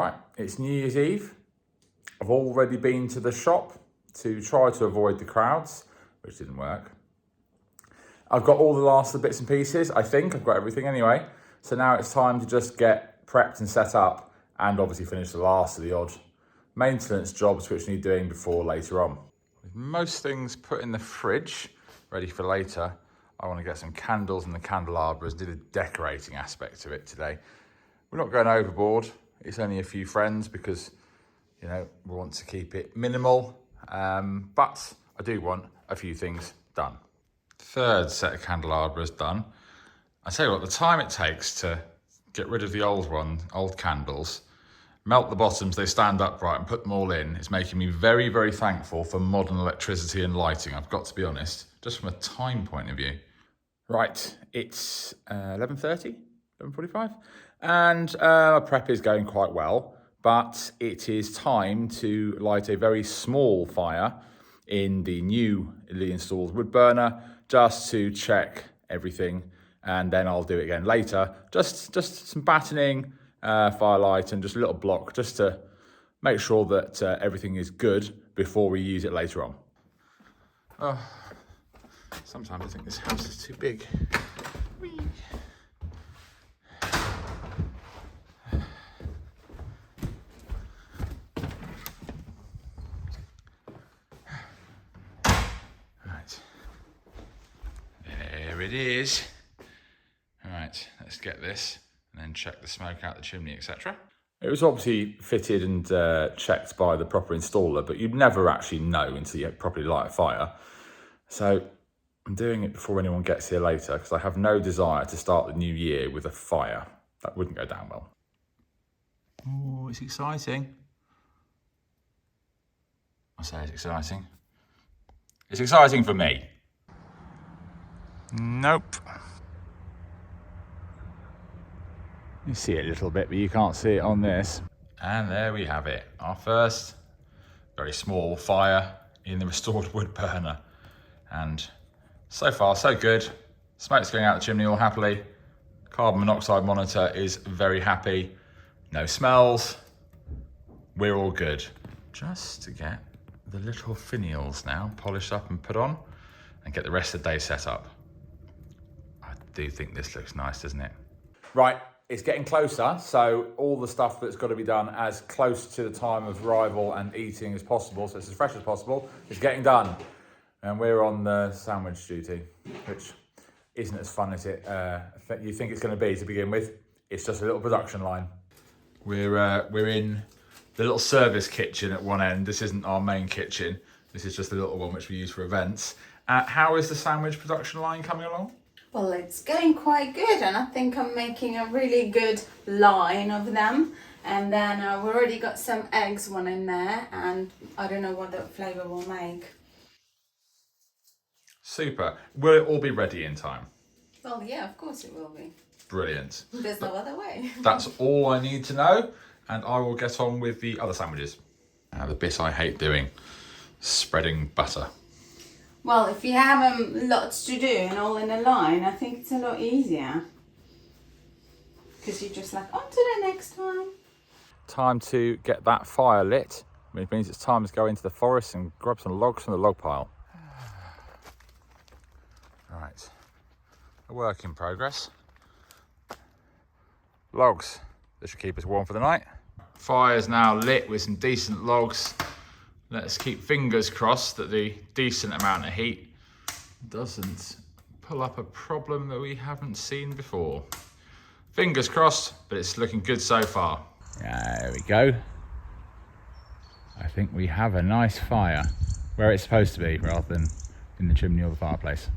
Right, it's New Year's Eve. I've already been to the shop to try to avoid the crowds, which didn't work. I've got all the last of the bits and pieces. I think I've got everything anyway. So now it's time to just get prepped and set up and obviously finish the last of the odd maintenance jobs which need doing before later on. With most things put in the fridge, ready for later, I want to get some candles in the candelabras, do the decorating aspect of it today. We're not going overboard. It's only a few friends because, you know, we want to keep it minimal. But I do want a few things done. Third set of candelabras done. I tell you what, the time it takes to get rid of the old candles, melt the bottoms, they stand upright and put them all in, it's making me very, very thankful for modern electricity and lighting, I've got to be honest, just from a time point of view. Right, it's 11:30, 11:45, and prep is going quite well, but it is time to light a very small fire in the newly installed wood burner, just to check everything, and then I'll do it again later. Just some battening, firelight, and just a little block, just to make sure that everything is good before we use it later on. Oh, sometimes I think this house is too big. Whee. Right, there it is. All right, let's get this and then check the smoke out the chimney, etc. It was obviously fitted and checked by the proper installer, but you'd never actually know until you properly light a fire. So I'm doing it before anyone gets here later because I have no desire to start the new year with a fire. That wouldn't go down well. Oh, it's exciting. I say it's exciting. It's exciting for me. Nope. You see it a little bit, but you can't see it on this. And there we have it. Our first very small fire in the restored wood burner. And so far, so good. Smoke's going out the chimney all happily. Carbon monoxide monitor is very happy. No smells. We're all good. Just to get the little finials now polished up and put on and get the rest of the day set up. I do think this looks nice, doesn't it? Right. It's getting closer, so all the stuff that's got to be done as close to the time of arrival and eating as possible, so it's as fresh as possible, is getting done. And we're on the sandwich duty, which isn't as fun as you think it's going to be to begin with. It's just a little production line. We're in the little service kitchen at one end. This isn't our main kitchen. This is just a little one which we use for events. How is the sandwich production line coming along? Well, it's going quite good, and I think I'm making a really good line of them. And then we've already got some eggs, one in there, and I don't know what the flavour will make. Super. Will it all be ready in time? Well, yeah, of course it will be. Brilliant. There's no other way. That's all I need to know, and I will get on with the other sandwiches. The bit I hate doing, spreading butter. Well, if you have lots to do and all in a line, I think it's a lot easier. Because you're just like, on to the next one. Time to get that fire lit, which means it's time to go into the forest and grab some logs from the log pile. Right, a work in progress. Logs, this should keep us warm for the night. Fire's now lit with some decent logs. Let's keep fingers crossed that the decent amount of heat doesn't pull up a problem that we haven't seen before. Fingers crossed, but it's looking good so far. There we go. I think we have a nice fire where it's supposed to be rather than in the chimney or the fireplace.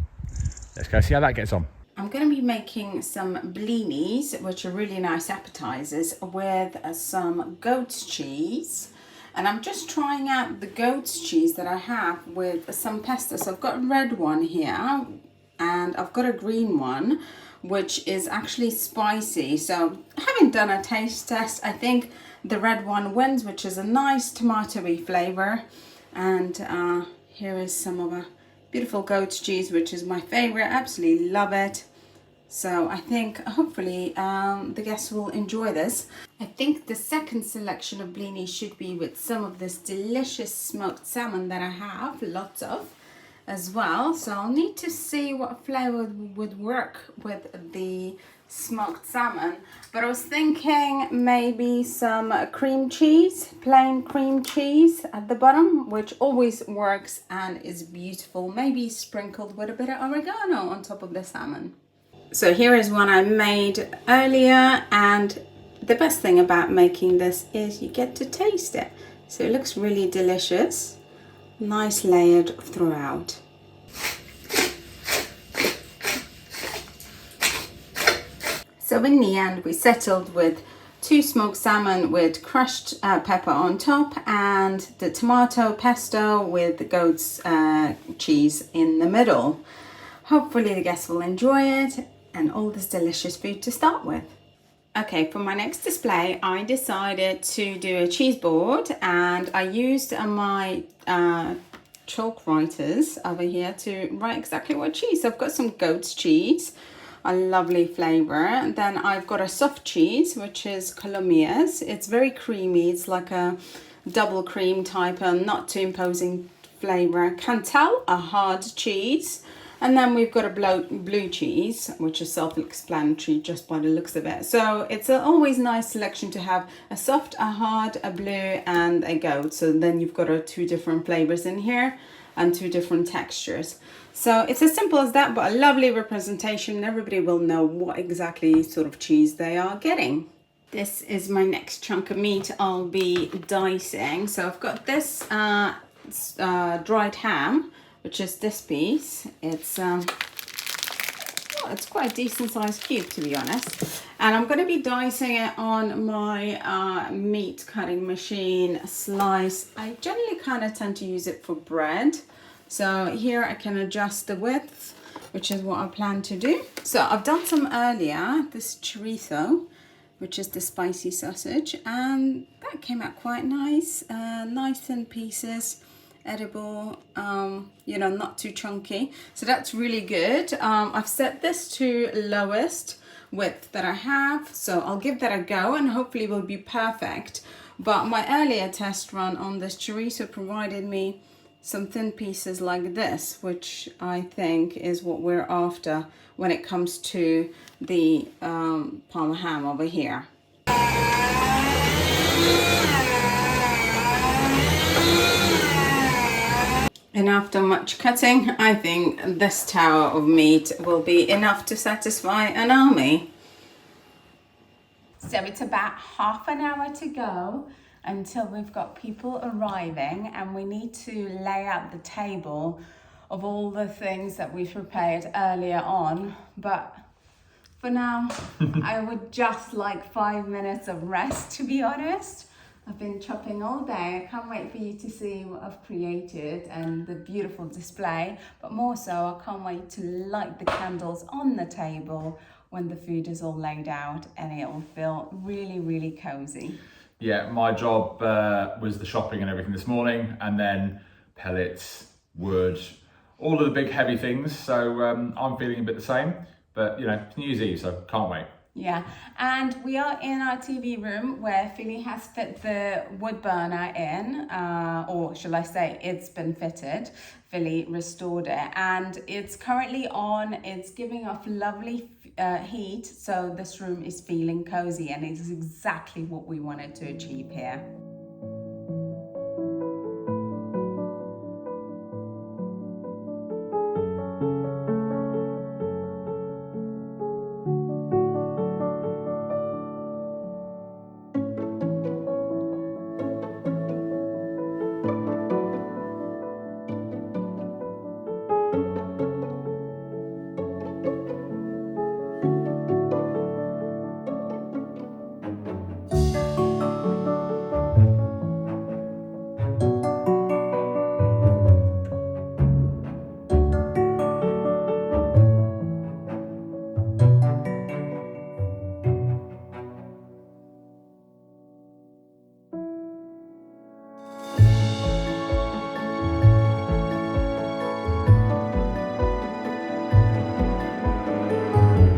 Let's go see how that gets on. I'm going to be making some blinis, which are really nice appetizers, with some goat's cheese. And I'm just trying out the goat's cheese that I have with some pesto. So I've got a red one here and I've got a green one, which is actually spicy. So having done a taste test, I think the red one wins, which is a nice tomatoey flavor. And here is some of a beautiful goat's cheese, which is my favorite. Absolutely love it. So I think hopefully the guests will enjoy this. I think the second selection of blini should be with some of this delicious smoked salmon that I have, lots of as well. So I'll need to see what flavor would work with the smoked salmon. But I was thinking maybe some cream cheese, plain cream cheese at the bottom, which always works and is beautiful. Maybe sprinkled with a bit of oregano on top of the salmon. So here is one I made earlier, and the best thing about making this is you get to taste it. So it looks really delicious, nice layered throughout. So in the end we settled with 2 smoked salmon with crushed pepper on top and the tomato pesto with the goat's cheese in the middle. Hopefully the guests will enjoy it and all this delicious food to start with. Okay, for my next display, I decided to do a cheese board, and I used my chalk writers over here to write exactly what cheese. So I've got some goat's cheese, a lovely flavor. And then I've got a soft cheese, which is Colombia's. It's very creamy. It's like a double cream type, not too imposing flavor. Cantal, a hard cheese. And then we've got a blue cheese, which is self-explanatory just by the looks of it. So it's always nice selection to have a soft, a hard, a blue, and a goat. So then you've got 2 different flavors in here and 2 different textures. So it's as simple as that, but a lovely representation. Everybody will know what exactly sort of cheese they are getting. This is my next chunk of meat I'll be dicing. So I've got this dried ham, which is this piece. It's it's quite a decent sized cube, to be honest. And I'm going to be dicing it on my meat cutting machine slice. I generally kind of tend to use it for bread. So here I can adjust the width, which is what I plan to do. So I've done some earlier, this chorizo, which is the spicy sausage, and that came out quite nice, nice thin pieces. Edible, you know, not too chunky, so that's really good. I've set this to lowest width that I have, so I'll give that a go and hopefully it will be perfect. But my earlier test run on this chorizo provided me some thin pieces like this, which I think is what we're after when it comes to the Parma ham over here. And after much cutting, I think this tower of meat will be enough to satisfy an army. So it's about half an hour to go until we've got people arriving, and we need to lay out the table of all the things that we prepared earlier on. But for now, I would just like 5 minutes of rest, to be honest. I've been chopping all day. I can't wait for you to see what I've created and the beautiful display. But more so, I can't wait to light the candles on the table when the food is all laid out, and it will feel really, really cozy. Yeah, my job was the shopping and everything this morning, and then pellets, wood, all of the big heavy things. So I'm feeling a bit the same, but you know, it's New Year's Eve, so can't wait. Yeah, and we are in our TV room where Philly has fit the wood burner in, or shall I say it's been fitted. Philly restored it and it's currently on. It's giving off lovely heat, so this room is feeling cozy, and it's exactly what we wanted to achieve here.